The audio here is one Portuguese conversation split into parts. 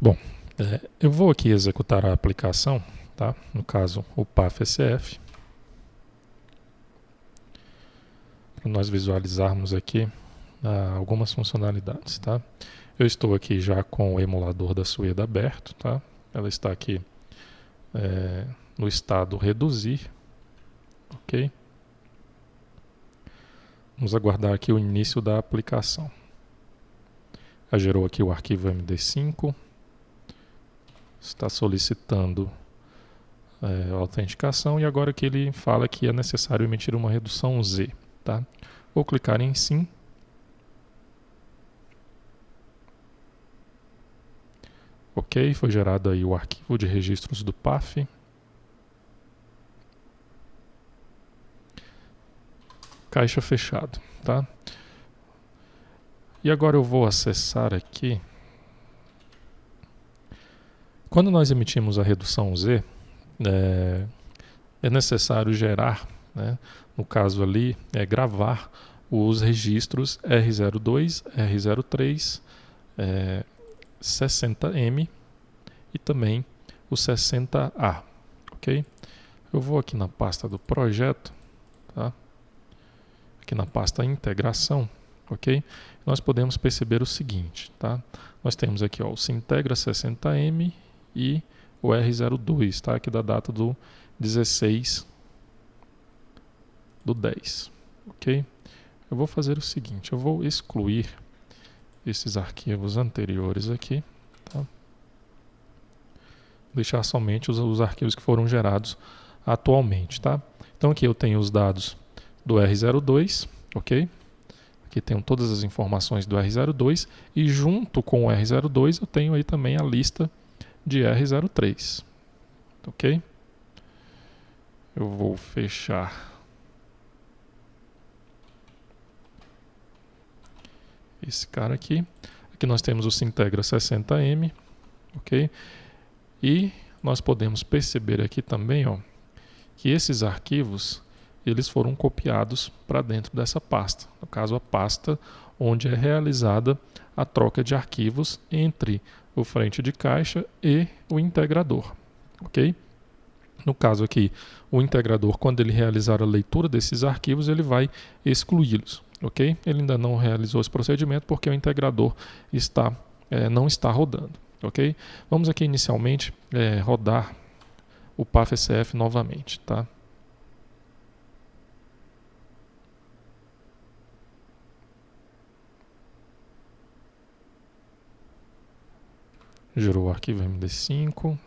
Bom, eu vou aqui executar a aplicação, tá? No caso, o PAF-SF, para nós visualizarmos aqui algumas funcionalidades, tá? Eu estou aqui já com o emulador da Sueda aberto, tá? Ela está aqui no estado reduzir, ok? Vamos aguardar aqui o início da aplicação. Já gerou aqui o arquivo MD5, está solicitando a autenticação e agora que ele fala que é necessário emitir uma redução Z, tá? Vou clicar em sim. Ok, foi gerado aí o arquivo de registros do PAF. Caixa fechado, tá? E agora eu vou acessar aqui. Quando nós emitimos a redução Z, é necessário gerar, né? No caso ali, gravar os registros R02, R03, 60M e também o 60A, ok? Eu vou aqui na pasta do projeto, tá? Aqui na pasta integração, ok? Nós podemos perceber o seguinte, tá? Nós temos aqui ó, o Sintegra 60M e o R02, tá? Aqui da data do 16/10, ok? Eu vou fazer o seguinte, eu vou excluir esses arquivos anteriores aqui, tá? Deixar somente os arquivos que foram gerados atualmente, tá? Então aqui eu tenho os dados do R02, ok? Aqui tenho todas as informações do R02 e junto com o R02 eu tenho aí também a lista de R03, ok? Eu vou fechar esse cara aqui. Aqui nós temos o Sintegra 60M, ok? E nós podemos perceber aqui também, ó, que esses arquivos eles foram copiados para dentro dessa pasta. No caso, a pasta onde é realizada a troca de arquivos entre o frente de caixa e o integrador, ok? No caso aqui, o integrador, quando ele realizar a leitura desses arquivos, ele vai excluí-los, ok? Ele ainda não realizou esse procedimento porque o integrador não está rodando, ok? Vamos aqui inicialmente rodar o PAF-SF novamente, tá? Gerou o arquivo MD5.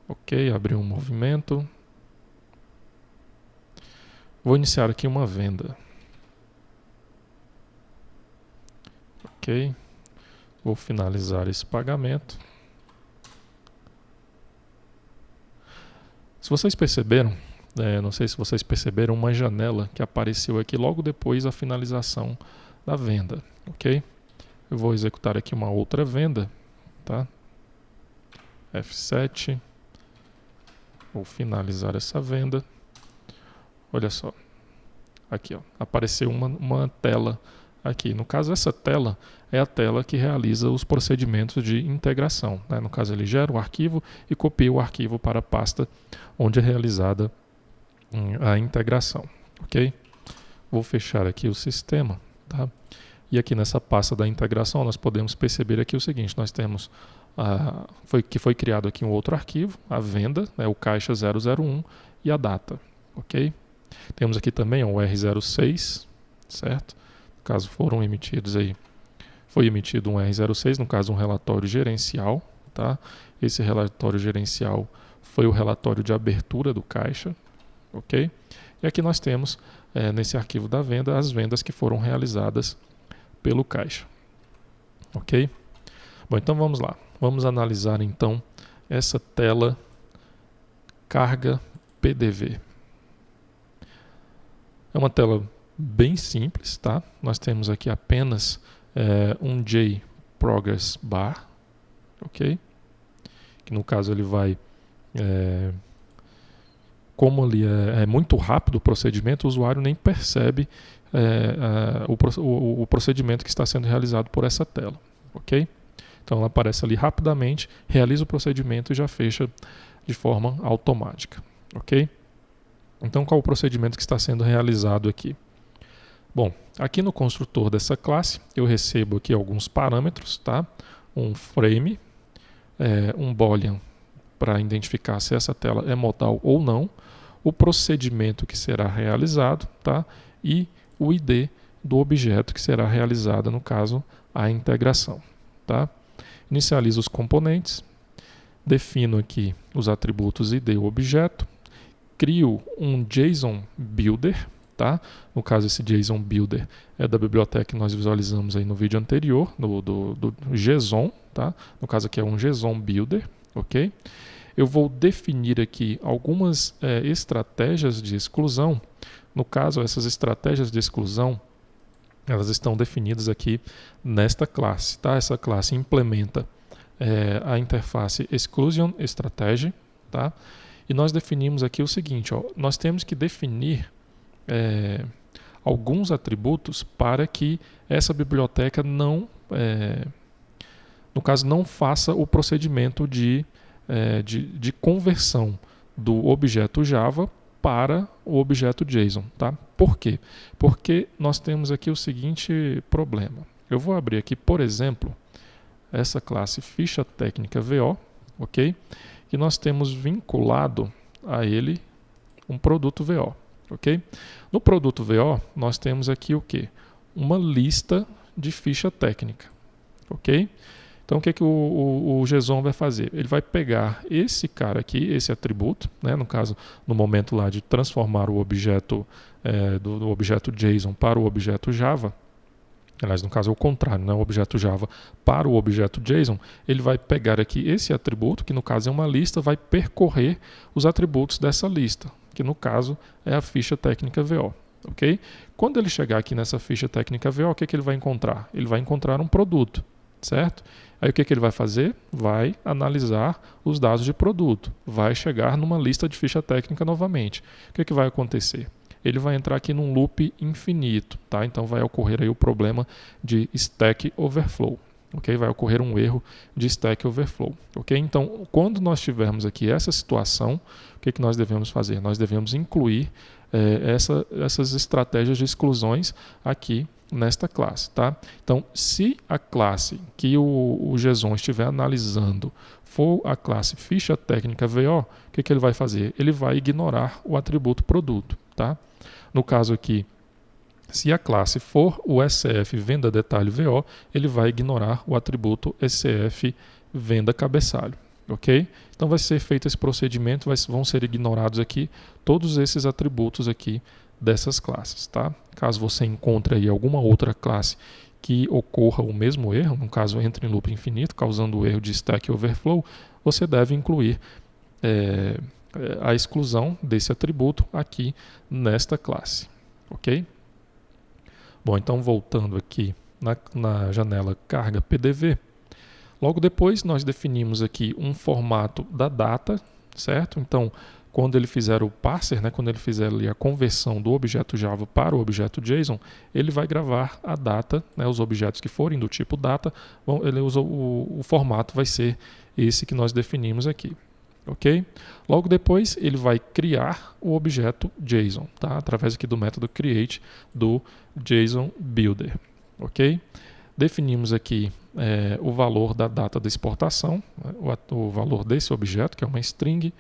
Ok, abriu um movimento. Vou iniciar aqui uma venda. Ok. Vou finalizar esse pagamento. Se vocês perceberam, não sei se vocês perceberam uma janela que apareceu aqui logo depois da finalização da venda, ok? Eu vou executar aqui uma outra venda, tá? F7. Vou finalizar essa venda. Olha só. Aqui, ó, apareceu uma tela aqui. No caso, essa tela é a tela que realiza os procedimentos de integração, né? No caso, ele gera o arquivo e copia o arquivo para a pasta onde é realizada a integração, ok? Vou fechar aqui o sistema, tá? E aqui nessa pasta da integração nós podemos perceber aqui o seguinte, nós temos que foi criado aqui um outro arquivo, a venda, né, o caixa 001 e a data, ok? Temos aqui também o R06, certo? Caso foram emitidos aí, foi emitido um R06, no caso um relatório gerencial, tá? Esse relatório gerencial foi o relatório de abertura do caixa, ok? E aqui nós temos, nesse arquivo da venda, as vendas que foram realizadas pelo caixa, ok? Bom, então vamos lá. Vamos analisar então essa tela carga PDV. É uma tela bem simples, tá? Nós temos aqui apenas um JProgress bar, ok? Que no caso ele vai, como ali é muito rápido o procedimento, o usuário nem percebe o procedimento que está sendo realizado por essa tela, ok? Então ela aparece ali rapidamente, realiza o procedimento e já fecha de forma automática, ok? Então qual o procedimento que está sendo realizado aqui? Bom, aqui no construtor dessa classe eu recebo aqui alguns parâmetros, tá? Um frame, um boolean para identificar se essa tela é modal ou não, o procedimento que será realizado, tá? E o ID do objeto que será realizada, no caso, a integração, tá? Inicializo os componentes, defino aqui os atributos ID e o objeto, crio um JSON Builder, tá? No caso, esse JSON Builder é da biblioteca que nós visualizamos aí no vídeo anterior, do JSON, tá? No caso aqui é um JSON Builder, ok? Eu vou definir aqui algumas estratégias de exclusão. No caso, essas estratégias de exclusão, elas estão definidas aqui nesta classe, tá? Essa classe implementa a interface Exclusion Strategy, tá? E nós definimos aqui o seguinte, ó, nós temos que definir alguns atributos para que essa biblioteca não, no caso, não faça o procedimento de conversão do objeto Java para o objeto JSON, tá? Por quê? Porque nós temos aqui o seguinte problema. Eu vou abrir aqui, por exemplo, essa classe ficha técnica VO, ok? E nós temos vinculado a ele um produto VO, ok? No produto VO, nós temos aqui o quê? Uma lista de ficha técnica, ok? Então, o que o JSON vai fazer? Ele vai pegar esse cara aqui, esse atributo, né? No caso, no momento lá de transformar o objeto do objeto JSON para o objeto Java, aliás, no caso é o contrário, né? O objeto Java para o objeto JSON, ele vai pegar aqui esse atributo, que no caso é uma lista, vai percorrer os atributos dessa lista, que no caso é a ficha técnica VO. Okay? Quando ele chegar aqui nessa ficha técnica VO, o que ele vai encontrar? Ele vai encontrar um produto, certo? Aí o que ele vai fazer? Vai analisar os dados de produto, vai chegar numa lista de ficha técnica novamente. O que vai acontecer? Ele vai entrar aqui num loop infinito, tá? Então vai ocorrer aí o problema de Stack Overflow, ok? Vai ocorrer um erro de Stack Overflow, ok? Então, quando nós tivermos aqui essa situação, o que nós devemos fazer? Nós devemos incluir essas estratégias de exclusões aqui nesta classe, tá? Então, se a classe que o JSON estiver analisando for a classe ficha técnica VO, o que ele vai fazer? Ele vai ignorar o atributo produto, tá? No caso aqui, se a classe for o SCF venda detalhe VO, ele vai ignorar o atributo SCF venda cabeçalho, ok? Então vai ser feito esse procedimento, vão ser ignorados aqui todos esses atributos aqui dessas classes, tá? Caso você encontre aí alguma outra classe que ocorra o mesmo erro, no caso entre em loop infinito, causando o erro de Stack Overflow, você deve incluir a exclusão desse atributo aqui nesta classe, ok? Bom, então voltando aqui na janela carga PDV, logo depois nós definimos aqui um formato da data, certo? Então, quando ele fizer o parser, né, quando ele fizer ali a conversão do objeto Java para o objeto JSON, ele vai gravar a data, né, os objetos que forem do tipo data, ele usa o formato vai ser esse que nós definimos aqui. Ok? Logo depois ele vai criar o objeto JSON, tá? Através aqui do método create do JSON Builder, ok? Definimos aqui o valor da data da exportação, o valor desse objeto, que é uma string,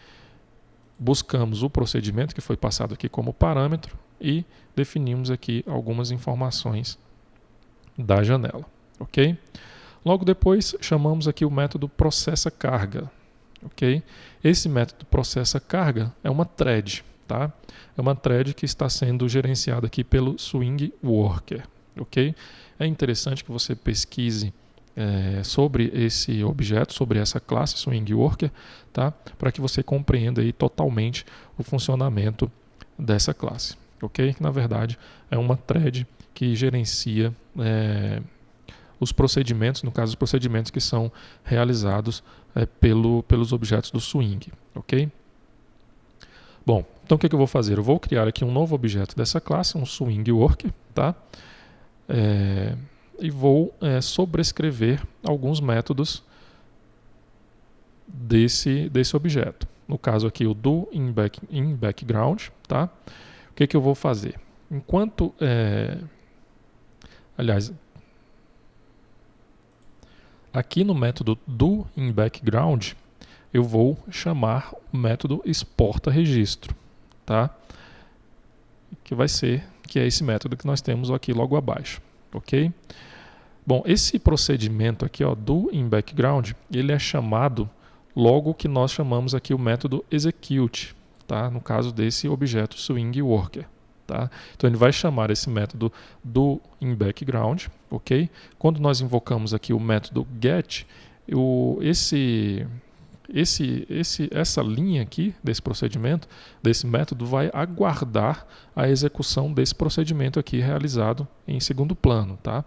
buscamos o procedimento que foi passado aqui como parâmetro e definimos aqui algumas informações da janela, ok? Logo depois chamamos aqui o método processa carga. Okay? Esse método processa carga é uma thread, tá? É uma thread que está sendo gerenciada aqui pelo Swing Worker, ok? É interessante que você pesquise sobre esse objeto, sobre essa classe Swing Worker, tá? Para que você compreenda aí totalmente o funcionamento dessa classe, ok? Na verdade, é uma thread que gerencia os procedimentos, no caso os procedimentos que são realizados pelos objetos do Swing, ok? Bom, Então o que eu vou fazer? Eu vou criar aqui um novo objeto dessa classe, um swing worker, tá? E vou sobrescrever alguns métodos desse objeto. No caso aqui o do in background, tá? O que eu vou fazer? Enquanto, aliás, aqui no método do in background, eu vou chamar o método exporta registro, tá? Que é esse método que nós temos aqui logo abaixo, ok? Bom, esse procedimento aqui, ó, do in background, ele é chamado logo que nós chamamos aqui o método execute, tá? No caso desse objeto swing worker, tá? Então ele vai chamar esse método do in background, ok? Quando nós invocamos aqui o método get, essa linha aqui desse procedimento, desse método, vai aguardar a execução desse procedimento aqui realizado em segundo plano, tá?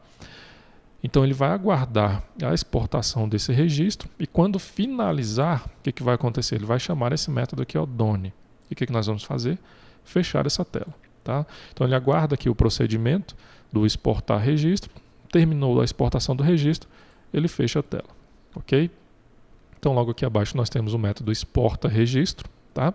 Então ele vai aguardar a exportação desse registro e quando finalizar, o que vai acontecer? Ele vai chamar esse método aqui, ó, done. E o que nós vamos fazer? Fechar essa tela, tá? Então ele aguarda aqui o procedimento do exportar registro, terminou a exportação do registro, ele fecha a tela, ok? Então logo aqui abaixo nós temos o método exporta registro, tá?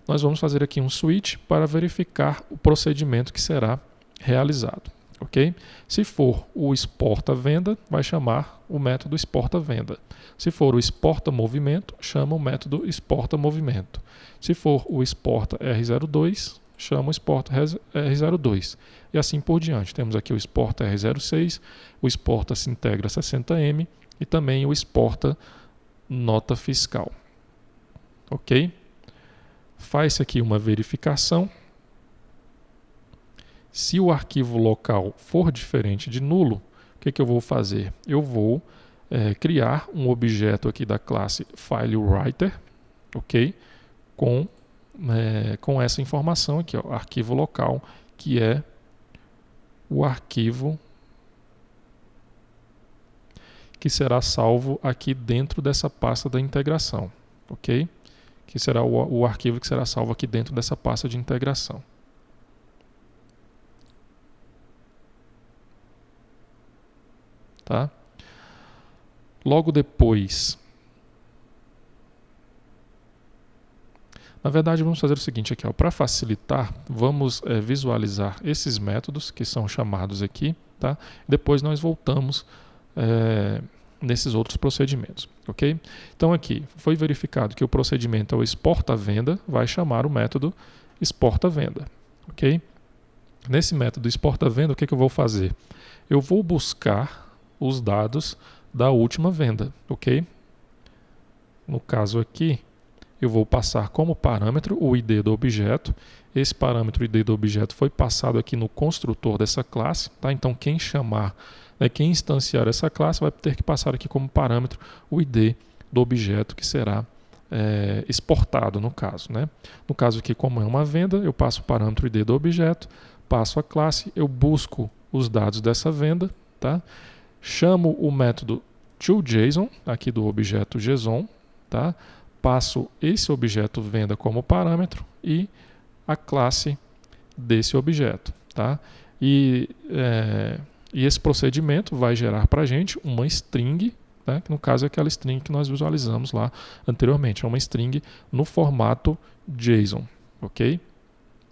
Nós vamos fazer aqui um switch para verificar o procedimento que será realizado, ok? Se for o exporta venda, vai chamar o método exporta venda. Se for o exporta movimento, chama o método exporta movimento. Se for o exporta R02, chama o exporta R02. E assim por diante. Temos aqui o exporta R06, o exporta se integra 60M e também o exporta nota fiscal. Ok? Faz aqui uma verificação. Se o arquivo local for diferente de nulo, o que eu vou fazer? Eu vou criar um objeto aqui da classe FileWriter, ok? Com essa informação aqui, ó, arquivo local, que é o arquivo que será salvo aqui dentro dessa pasta da integração, ok? Que será o arquivo que será salvo aqui dentro dessa pasta de integração. Tá? Logo depois, na verdade vamos fazer o seguinte aqui, para facilitar, vamos visualizar esses métodos que são chamados aqui, tá? Depois nós voltamos nesses outros procedimentos, ok? Então aqui foi verificado que o procedimento é o exporta venda, vai chamar o método exporta venda, ok? Nesse método exporta venda, o que eu vou fazer? Eu vou buscar os dados da última venda, ok? No caso aqui, eu vou passar como parâmetro o ID do objeto. Esse parâmetro ID do objeto foi passado aqui no construtor dessa classe, tá? Então quem chamar, quem instanciar essa classe vai ter que passar aqui como parâmetro o ID do objeto que será exportado no caso, né? No caso aqui, como é uma venda, eu passo o parâmetro ID do objeto, passo a classe, eu busco os dados dessa venda, tá? Chamo o método toJSON, aqui do objeto JSON, tá? Passo esse objeto venda como parâmetro e a classe desse objeto, tá? E esse procedimento vai gerar para a gente uma string, né? Que no caso é aquela string que nós visualizamos lá anteriormente, é uma string no formato JSON, ok?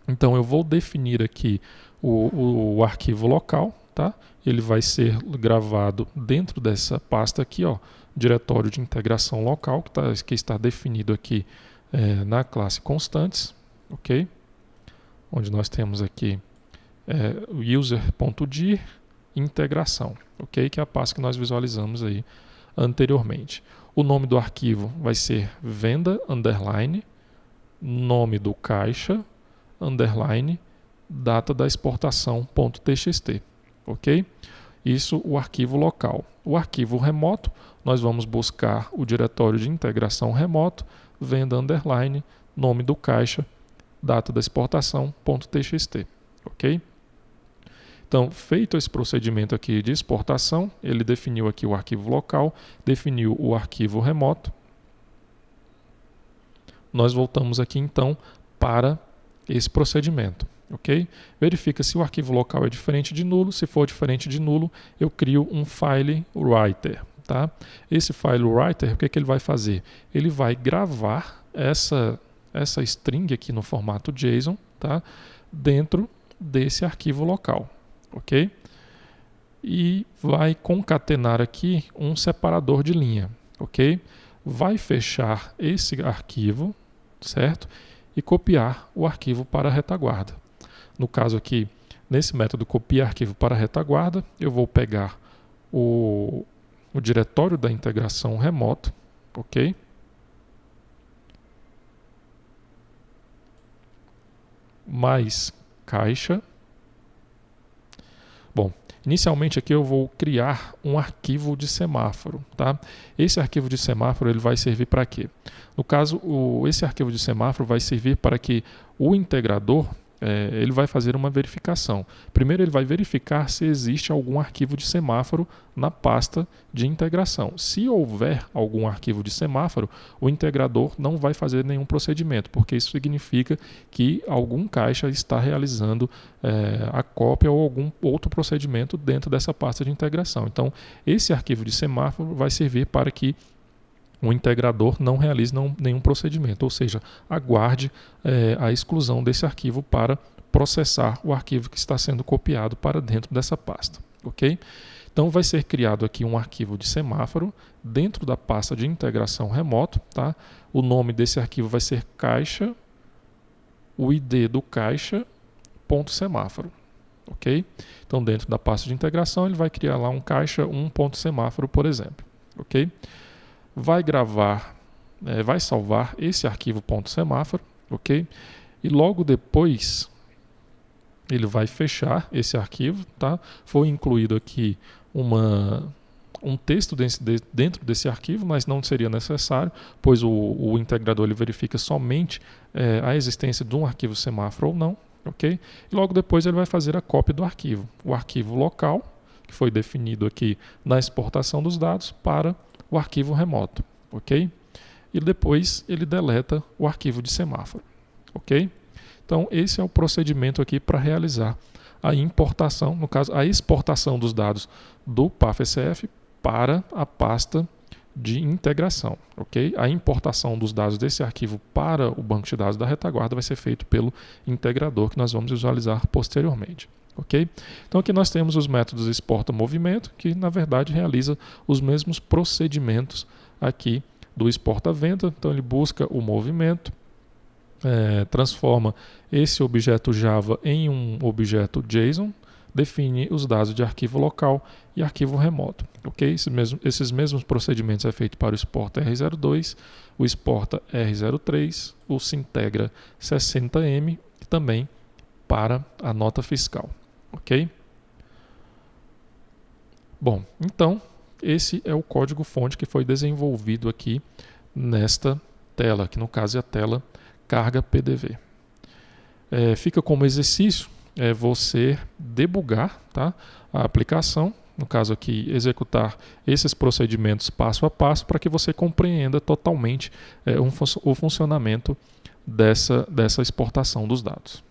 Então eu vou definir aqui o arquivo local, tá? Ele vai ser gravado dentro dessa pasta aqui, ó, diretório de integração local, que está definido aqui na classe constantes, ok? Onde nós temos aqui user.dir integração, ok? Que é a pasta que nós visualizamos aí anteriormente. O nome do arquivo vai ser venda underline, nome do caixa underline, data da exportação.txt. Ok? Isso o arquivo local. O arquivo remoto, nós vamos buscar o diretório de integração remoto, venda underline, nome do caixa, data da exportação.txt. Ok? Então, feito esse procedimento aqui de exportação, ele definiu aqui o arquivo local, definiu o arquivo remoto. Nós voltamos aqui então para esse procedimento. Ok? Verifica se o arquivo local é diferente de nulo. Se for diferente de nulo, eu crio um file writer. Tá? Esse file writer, o que ele vai fazer? Ele vai gravar essa string aqui no formato JSON, tá? Dentro desse arquivo local. Ok? E vai concatenar aqui um separador de linha. Ok? Vai fechar esse arquivo, certo? E copiar o arquivo para a retaguarda. No caso aqui, nesse método copiar arquivo para a retaguarda, eu vou pegar o diretório da integração remoto, ok? Mais caixa. Bom, inicialmente aqui eu vou criar um arquivo de semáforo, tá? Esse arquivo de semáforo ele vai servir para quê? No caso, esse arquivo de semáforo vai servir para que o integrador ele vai fazer uma verificação. Primeiro ele vai verificar se existe algum arquivo de semáforo na pasta de integração. Se houver algum arquivo de semáforo, o integrador não vai fazer nenhum procedimento, porque isso significa que algum caixa está realizando a cópia ou algum outro procedimento dentro dessa pasta de integração. Então, esse arquivo de semáforo vai servir para que o integrador não realize nenhum procedimento, ou seja, aguarde a exclusão desse arquivo para processar o arquivo que está sendo copiado para dentro dessa pasta. Ok? Então vai ser criado aqui um arquivo de semáforo dentro da pasta de integração remoto. Tá? O nome desse arquivo vai ser caixa, o ID do caixa, .semáforo. Ok? Então dentro da pasta de integração ele vai criar lá um caixa 1.semáforo, por exemplo. Ok? Vai gravar, vai salvar esse arquivo .semáforo, ok? E logo depois ele vai fechar esse arquivo, tá? Foi incluído aqui um texto dentro desse arquivo, mas não seria necessário, pois o integrador ele verifica somente a existência de um arquivo semáforo ou não, ok? E logo depois ele vai fazer a cópia do arquivo, o arquivo local, que foi definido aqui na exportação dos dados, para o arquivo remoto, ok? E depois ele deleta o arquivo de semáforo, ok? Então esse é o procedimento aqui para realizar a importação, no caso a exportação dos dados do PAF-SF para a pasta de integração, ok? A importação dos dados desse arquivo para o banco de dados da retaguarda vai ser feito pelo integrador que nós vamos visualizar posteriormente. Okay? Então aqui nós temos os métodos exporta movimento, que na verdade realiza os mesmos procedimentos aqui do exporta venda. Então ele busca o movimento, transforma esse objeto Java em um objeto JSON, define os dados de arquivo local e arquivo remoto. Okay? Esses mesmos procedimentos é feito para o exporta R02, o exporta R03, o Sintegra 60M e também para a nota fiscal. Ok? Bom, então esse é o código-fonte que foi desenvolvido aqui nesta tela, que no caso é a tela carga PDV. Fica como exercício você debugar, tá, a aplicação, no caso aqui executar esses procedimentos passo a passo para que você compreenda totalmente o funcionamento dessa exportação dos dados.